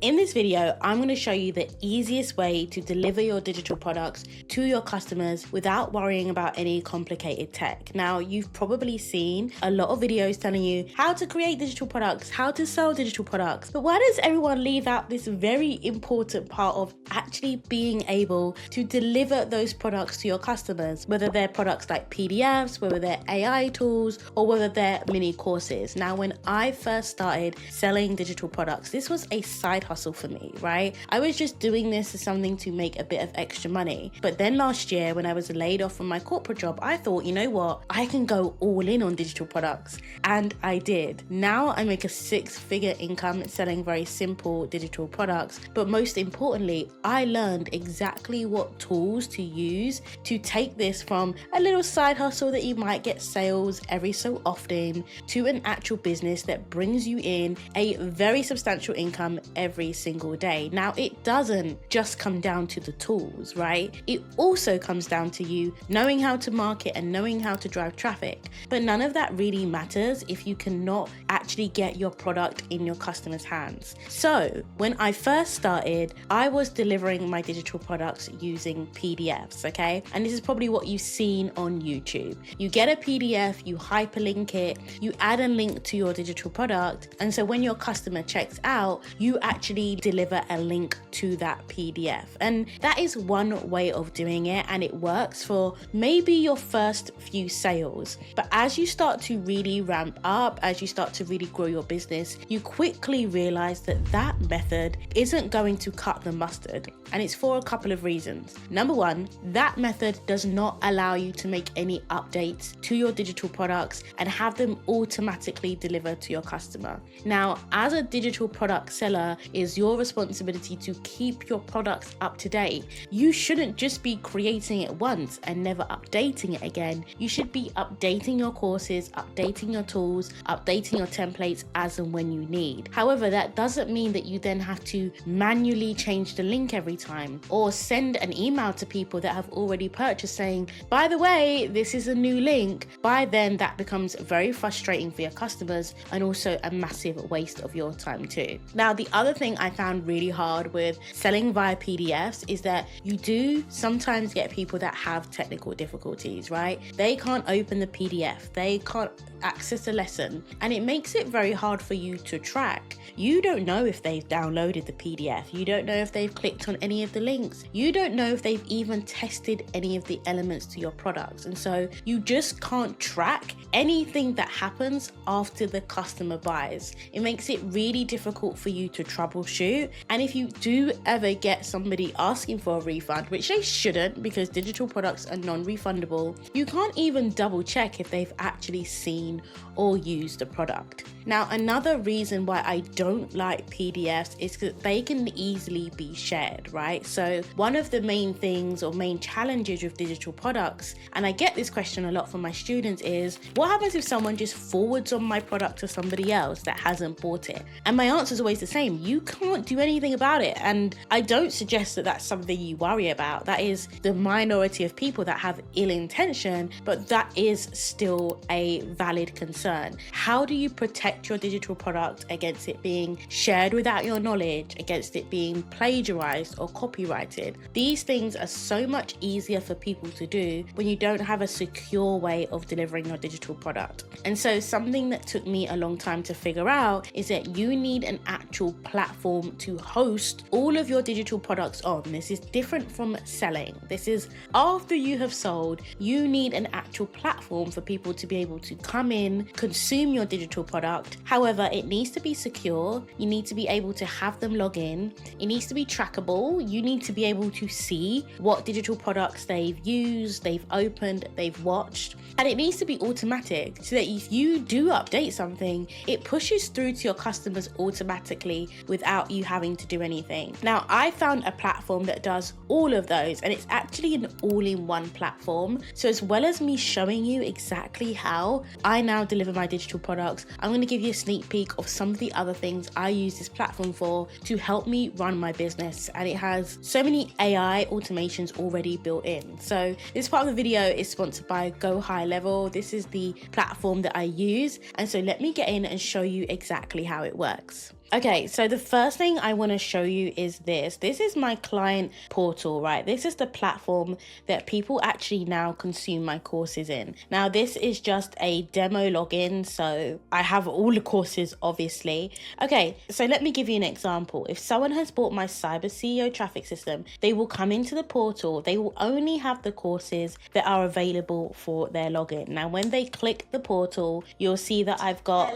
In this video, I'm going to show you the easiest way to deliver your digital products to your customers without worrying about any complicated tech. Now, you've probably seen a lot of videos telling you how to create digital products, how to sell digital products, but why does everyone leave out this very important part of actually being able to deliver those products to your customers, whether they're products like PDFs, whether they're AI tools, or whether they're mini courses? Now, when I first started selling digital products, this was a side hustle for me, right? I was just doing this as something to make a bit of extra money. But then last year, when I was laid off from my corporate job, I thought, you know what? I can go all in on digital products. And I did. Now I make a 6-figure income selling very simple digital products. But most importantly, I learned exactly what tools to use to take this from a little side hustle that you might get sales every so often to an actual business that brings you in a very substantial income every single day. Now, it doesn't just come down to the tools, right? It also comes down to you knowing how to market and knowing how to drive traffic. But none of that really matters if you cannot actually get your product in your customers' hands. So when I first started, I was delivering my digital products using PDFs, okay? And this is probably what you've seen on YouTube. You get a PDF, you hyperlink it, you add a link to your digital product. And so when your customer checks out, you actually deliver a link to that PDF. And that is one way of doing it, and it works for maybe your first few sales. But as you start to really ramp up, as you start to really grow your business, you quickly realize that that method isn't going to cut the mustard. And it's for a couple of reasons. Number one, that method does not allow you to make any updates to your digital products and have them automatically delivered to your customer. Now, as a digital product seller, is your responsibility to keep your products up to date. You shouldn't just be creating it once and never updating it again. You should be updating your courses, updating your tools, updating your templates as and when you need. However, that doesn't mean that you then have to manually change the link every time or send an email to people that have already purchased saying, by the way, this is a new link. By then, that becomes very frustrating for your customers and also a massive waste of your time too. Now, the other thing I found really hard with selling via PDFs is that you do sometimes get people that have technical difficulties, right? They can't open the PDF, they can't access a lesson, and it makes it very hard for you to track. You don't know if they've downloaded the PDF, you don't know if they've clicked on any of the links, you don't know if they've even tested any of the elements to your products, and so you just can't track anything that happens after the customer buys. It makes it really difficult for you to troubleshoot, and if you do ever get somebody asking for a refund, which they shouldn't because digital products are non-refundable, you can't even double check if they've actually seen or used the product. Now, another reason why I don't like PDFs is because they can easily be shared, right? So one of the main things or main challenges with digital products, and I get this question a lot from my students, is what happens if someone just forwards on my product to somebody else that hasn't bought it? And my answer is always the same. You can't do anything about it. And I don't suggest that that's something you worry about. That is the minority of people that have ill intention, but that is still a valid concern. How do you protect your digital product against it being shared without your knowledge, against it being plagiarized or copyrighted? These things are so much easier for people to do when you don't have a secure way of delivering your digital product. And so something that took me a long time to figure out is that you need an actual platform to host all of your digital products on. This is different from selling. This is after you have sold, you need an actual platform for people to be able to come in, consume your digital product. However, it needs to be secure. You need to be able to have them log in. It needs to be trackable. You need to be able to see what digital products they've used, they've opened, they've watched. And it needs to be automatic so that if you do update something, it pushes through to your customers automatically without you having to do anything. Now, I found a platform that does all of those, and it's actually an all-in-one platform. So as well as me showing you exactly how I now deliver my digital products, I'm going to give you a sneak peek of some of the other things I use this platform for to help me run my business. And it has so many AI automations already built in. So this part of the video is sponsored by Go High Level. This is the platform that I use. And so let me get in and show you exactly how it works. Okay, so the first thing I want to show you is this. This is my client portal, right? This is the platform that people actually now consume my courses in. Now, this is just a demo login, so I have all the courses, obviously. Okay, so let me give you an example. If someone has bought my Cyber CEO traffic system, they will come into the portal. They will only have the courses that are available for their login. Now, when they click the portal, you'll see that I've got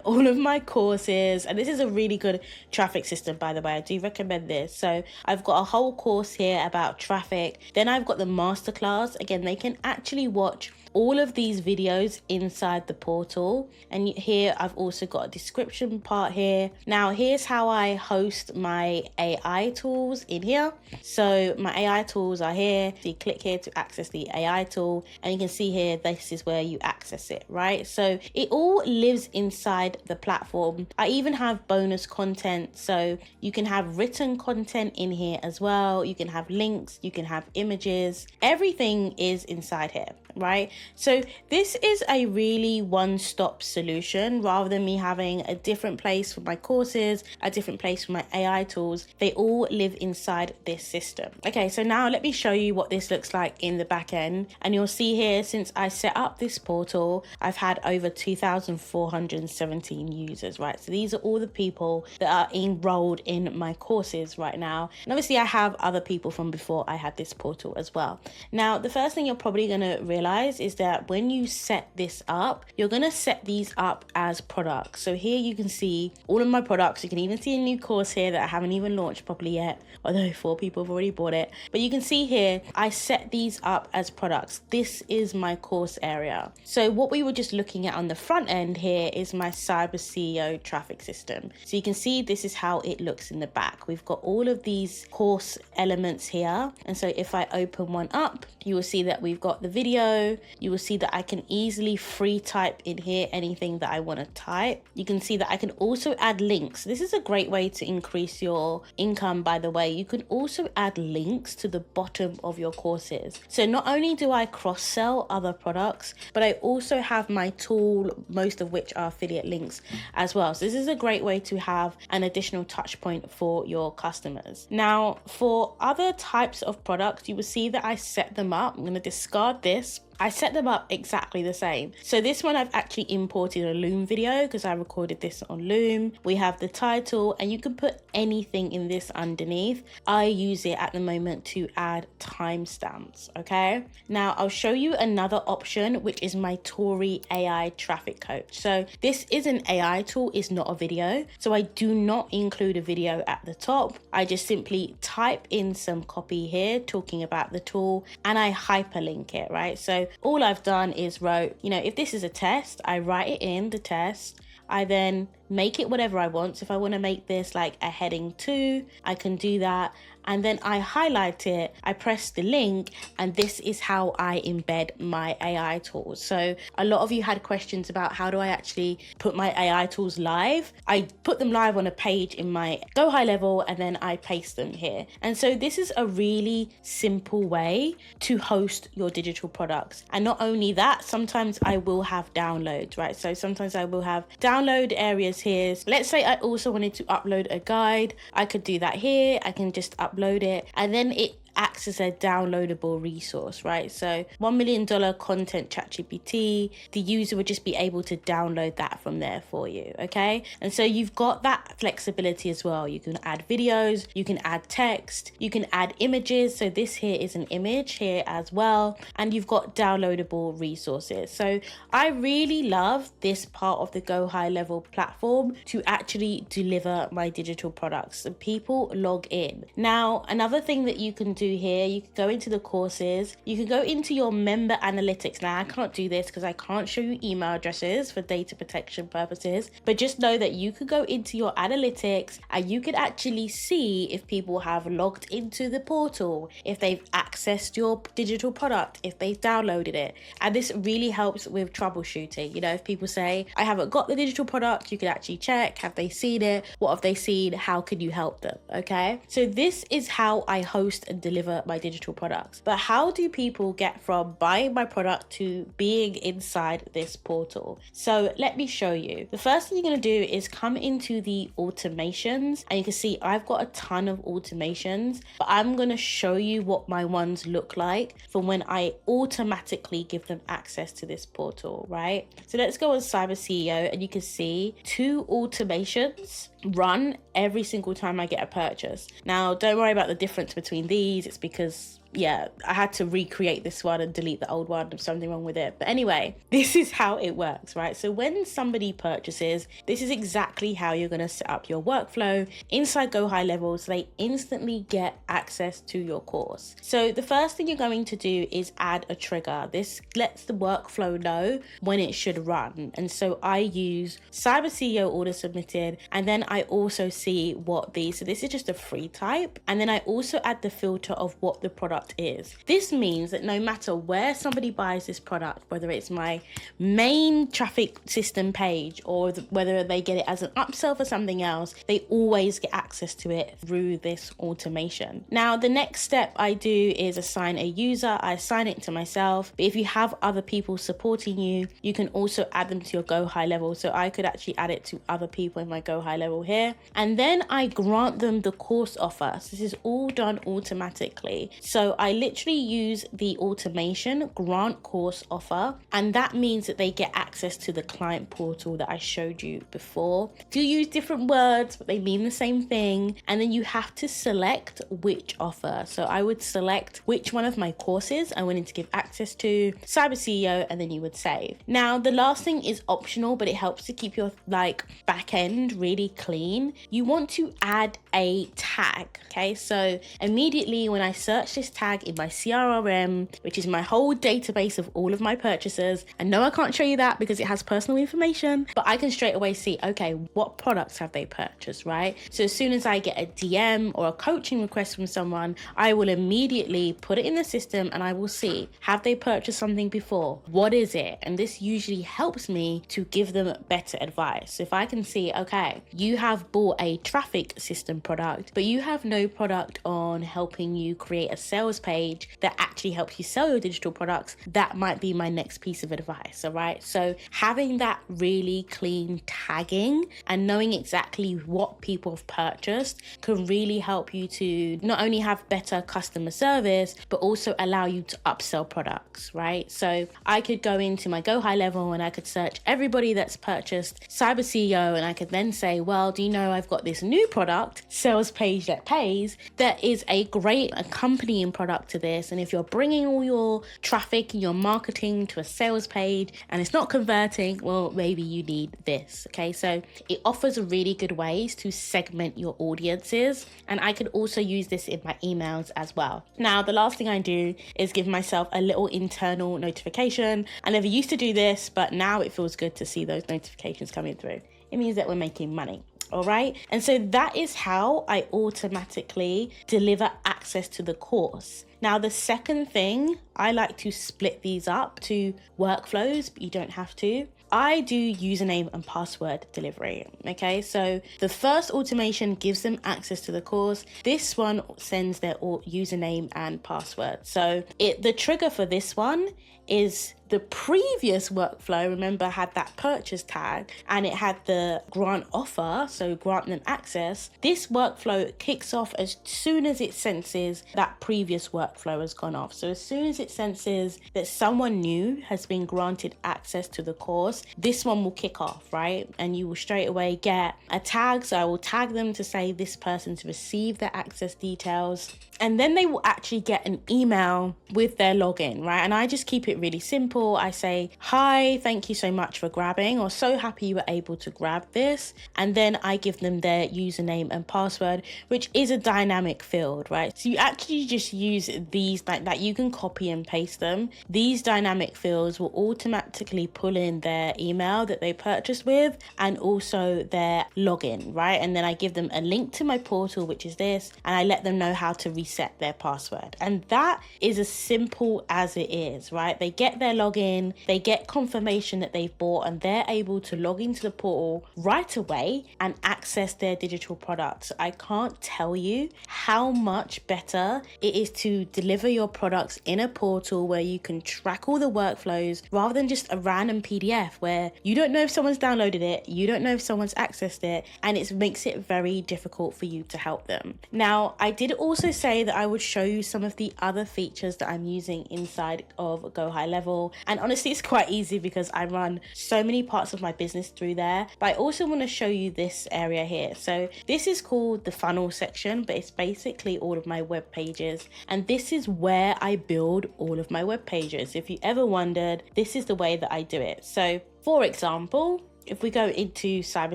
all of my courses, and this is a really good traffic system, by the way. I do recommend this. So I've got a whole course here about traffic. Then I've got the masterclass. Again, they can actually watch all of these videos inside the portal, and here I've also got a description part here. Now here's how I host my AI tools in here. So my AI tools are here. So you click here to access the AI tool, and you can see here this is where you access it, right? So it all lives inside the platform. I even have bonus content, so you can have written content in here as well. You can have links, you can have images, everything is inside here, right? So this is a really one-stop solution. Rather than me having a different place for my courses, a different place for my AI tools, they all live inside this system. Okay, so now let me show you what this looks like in the back end, and you'll see here, since I set up this portal, I've had over 2,417 users, right? So these are all the people that are enrolled in my courses right now, and obviously I have other people from before I had this portal as well. Now the first thing you're probably going to realize is that when you set this up, you're going to set these up as products. So here you can see all of my products. You can even see a new course here that I haven't even launched properly yet, although 4 people have already bought it. But you can see here, I set these up as products. This is my course area. So what we were just looking at on the front end here is my Cyber CEO traffic system. So you can see this is how it looks in the back. We've got all of these course elements here. And so if I open one up, you will see that we've got the video. You will see that I can easily free type in here anything that I want to type. You can see that I can also add links. This is a great way to increase your income, by the way. You can also add links to the bottom of your courses. So not only do I cross-sell other products, but I also have my tool, most of which are affiliate links as well. So this is a great way to have an additional touch point for your customers. Now, for other types of products, you will see that I set them up. I'm going to discard this. I set them up exactly the same. So this one I've actually imported a Loom video because I recorded this on Loom. We have the title, and you can put anything in this underneath. I use it at the moment to add timestamps, okay? Now I'll show you another option, which is my Tory AI traffic coach. So this is an AI tool, it's not a video. So I do not include a video at the top. I just simply type in some copy here talking about the tool, and I hyperlink it, right? So all I've done is wrote, if this is a test, I write it in the test. I then make it whatever I want. So if I want to make this like a heading 2, I can do that. And then I highlight it, I press the link, and this is how I embed my AI tools. So a lot of you had questions about how do I actually put my AI tools live. I put them live on a page in my Go High Level, and then I paste them here. And so this is a really simple way to host your digital products. And not only that, sometimes I will have downloads, right? So sometimes I will have download areas here. Let's say I also wanted to upload a guide. I could do that here. I can just upload it, and then it acts as a downloadable resource, right? So $1 million content ChatGPT, the user would just be able to download that from there for you, okay? And so you've got that flexibility as well. You can add videos, you can add text, you can add images. So this here is an image here as well, and you've got downloadable resources. So I really love this part of the Go High Level platform to actually deliver my digital products. So people log in. Now, another thing that you can do here, you can go into the courses, you can go into your member analytics. Now I can't do this because I can't show you email addresses for data protection purposes, but just know that you could go into your analytics and you could actually see if people have logged into the portal, if they've accessed your digital product, if they've downloaded it. And this really helps with troubleshooting. If people say I haven't got the digital product, you can actually check, have they seen it, what have they seen, how can you help them? Okay, so this is how I host and deliver deliver my digital products. But how do people get from buying my product to being inside this portal? So let me show you. The first thing you're going to do is come into the automations, and you can see I've got a ton of automations, but I'm going to show you what my ones look like for when I automatically give them access to this portal, right? So let's go on Cyber CEO, and you can see 2 automations run every single time I get a purchase. Now, don't worry about the difference between these. It's because I had to recreate this one and delete the old one. There's something wrong with it. But anyway, this is how it works, right? So when somebody purchases, this is exactly how you're going to set up your workflow inside Go High Level so they instantly get access to your course. So the first thing you're going to do is add a trigger. This lets the workflow know when it should run. And so I use Cyber CEO order submitted, and then I also see what so this is just a free type. And then I also add the filter of what the product is. This means that no matter where somebody buys this product, whether it's my main traffic system page or whether they get it as an upsell for something else, they always get access to it through this automation. Now, the next step I do is assign a user. I assign it to myself, but if you have other people supporting you, you can also add them to your Go High Level. So I could actually add it to other people in my Go High Level here, and then I grant them the course offer. So this is all done automatically. So I literally use the automation grant course offer, and that means that they get access to the client portal that I showed you before. Do use different words, but they mean the same thing. And then you have to select which offer. So I would select which one of my courses I wanted to give access to, Cyber CEO, and then you would save. Now, the last thing is optional, but it helps to keep your back end really clean. You want to add a tag. Okay, so immediately when I search this tag in my CRM, which is my whole database of all of my purchases, and no, I can't show you that because it has personal information, but I can straight away see, okay, what products have they purchased, right? So as soon as I get a DM or a coaching request from someone, I will immediately put it in the system and I will see, have they purchased something before? What is it? And this usually helps me to give them better advice. So if I can see, okay, you have bought a traffic system product, but you have no product on helping you create a sales page that actually helps you sell your digital products, that might be my next piece of advice. All right, so having that really clean tagging and knowing exactly what people have purchased can really help you to not only have better customer service, but also allow you to upsell products, right? So I could go into my Go High Level and I could search everybody that's purchased Cyber CEO, and I could then say, well, do you know I've got this new product, sales page that pays, that is a great accompanying product to this. And if you're bringing all your traffic and your marketing to a sales page and it's not converting, well, maybe you need this. Okay, so it offers really good ways to segment your audiences, and I could also use this in my emails as well. Now, the last thing I do is give myself a little internal notification. I never used to do this, but now it feels good to see those notifications coming through. It means that we're making money. All right. And so that is how I automatically deliver access to the course. Now, the second thing, I like to split these up to workflows, but you don't have to. I do username and password delivery. Okay, so the first automation gives them access to the course. This one sends their username and password. So the trigger for this one is the previous workflow, remember, had that purchase tag and it had the grant offer, so grant them access. This workflow kicks off as soon as it senses that previous workflow has gone off. So as soon as it senses that someone new has been granted access to the course, this one will kick off, right? And you will straight away get a tag. So I will tag them to say this person's received their access details. And then they will actually get an email with their login, right? And I just keep it really simple. I say, hi, thank you so much for grabbing, or so happy you were able to grab this. And then I give them their username and password, which is a dynamic field, right? So you actually just use these like that. You can copy and paste them. These dynamic fields will automatically pull in their email that they purchased with and also their login, right? And then I give them a link to my portal, which is this, and I let them know how to reset their password. And that is as simple as it is, right? They get their login log in, they get confirmation that they've bought, and they're able to log into the portal right away and access their digital products. I can't tell you how much better it is to deliver your products in a portal where you can track all the workflows rather than just a random PDF where you don't know if someone's downloaded it, you don't know if someone's accessed it, and it makes it very difficult for you to help them. Now, I did also say that I would show you some of the other features that I'm using inside of Go High Level, and honestly it's quite easy because I run so many parts of my business through there. But I also want to show you this area here. So this is called the funnel section, but it's basically all of my web pages, and this is where I build all of my web pages. If you ever wondered, this is the way that I do it. So for example, if we go into Cyber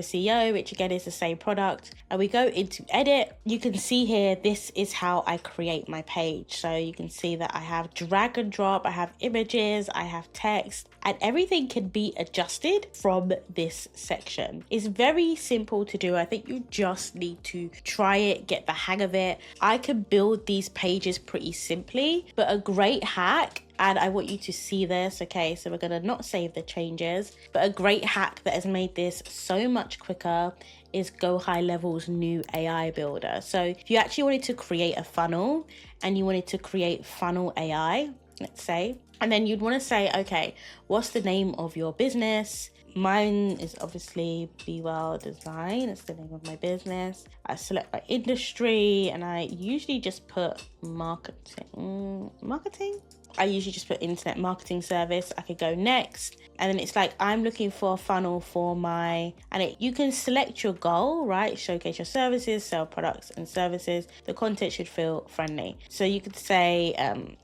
CEO, which again is the same product, and we go into edit, you can see here, this is how I create my page. So you can see that I have drag and drop, I have images, I have text, and everything can be adjusted from this section. It's very simple to do. I think you just need to try it, get the hang of it. I can build these pages pretty simply, but a great hack, and I want you to see this, okay, so we're gonna not save the changes, but a great hack that has made this so much quicker is Go High Level's new AI builder. So if you actually wanted to create a funnel and you wanted to create funnel AI, let's say, and then you'd want to say, okay, what's the name of your business? Mine is obviously Be Well Design. It's the name of my business. I select my industry, and I usually just put marketing. I usually just put internet marketing service. I could go next, and then it's like I'm looking for a funnel for my, and you can select your goal, right? Showcase your services, sell products and services. The content should feel friendly. So you could say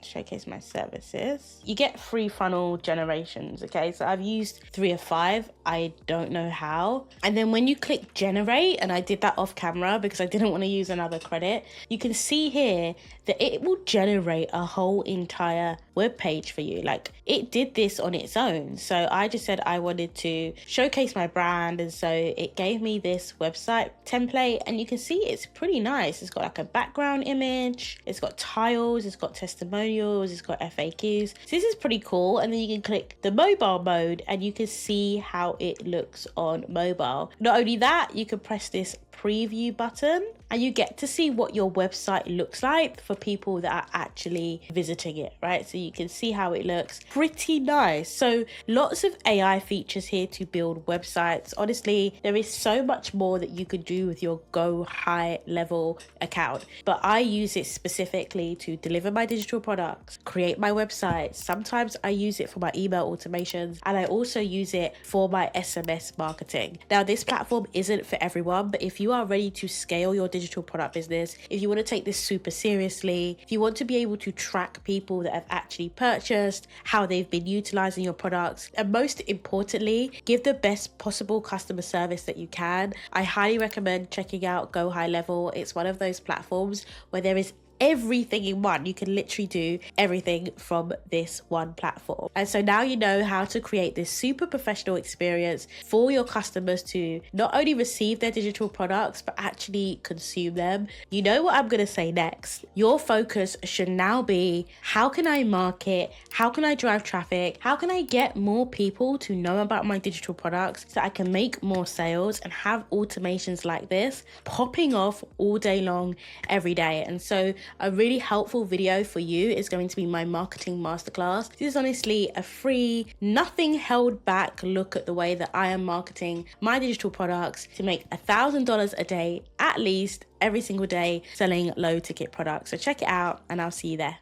showcase my services. You get free funnel generations, okay? So I've used 3 of 5. I don't know how. And then when you click generate, and I did that off camera because I didn't want to use another credit, you can see here that it will generate a whole entire web page for you. Like, it did this on its own. So I just said I wanted to showcase my brand, and so it gave me this website template, and you can see it's pretty nice. It's got like a background image, it's got tiles, it's got testimonials, it's got FAQs. So this is pretty cool. And then you can click the mobile mode and you can see how it looks on mobile. Not only that, you can press this preview button and you get to see what your website looks like for people that are actually visiting it, right? So you can see how it looks. Pretty nice. So lots of AI features here to build websites. Honestly, there is so much more that you could do with your Go High Level account, but I use it specifically to deliver my digital products, create my websites. Sometimes I use it for my email automations, and I also use it for my SMS marketing. Now, this platform isn't for everyone, but if you are ready to scale your digital product business, if you want to take this super seriously, if you want to be able to track people that have actually purchased, how they've been utilizing your products, and most importantly, give the best possible customer service that you can, I highly recommend checking out Go High Level. It's one of those platforms where there is everything in one. You can literally do everything from this one platform. And so now you know how to create this super professional experience for your customers to not only receive their digital products, but actually consume them. You know what I'm going to say next. Your focus should now be, how can I market? How can I drive traffic? How can I get more people to know about my digital products so I can make more sales and have automations like this popping off all day long, every day? And so a really helpful video for you is going to be my marketing masterclass. This is honestly a free, nothing held back look at the way that I am marketing my digital products to make $1,000 a day, at least every single day, selling low ticket products. So check it out and I'll see you there.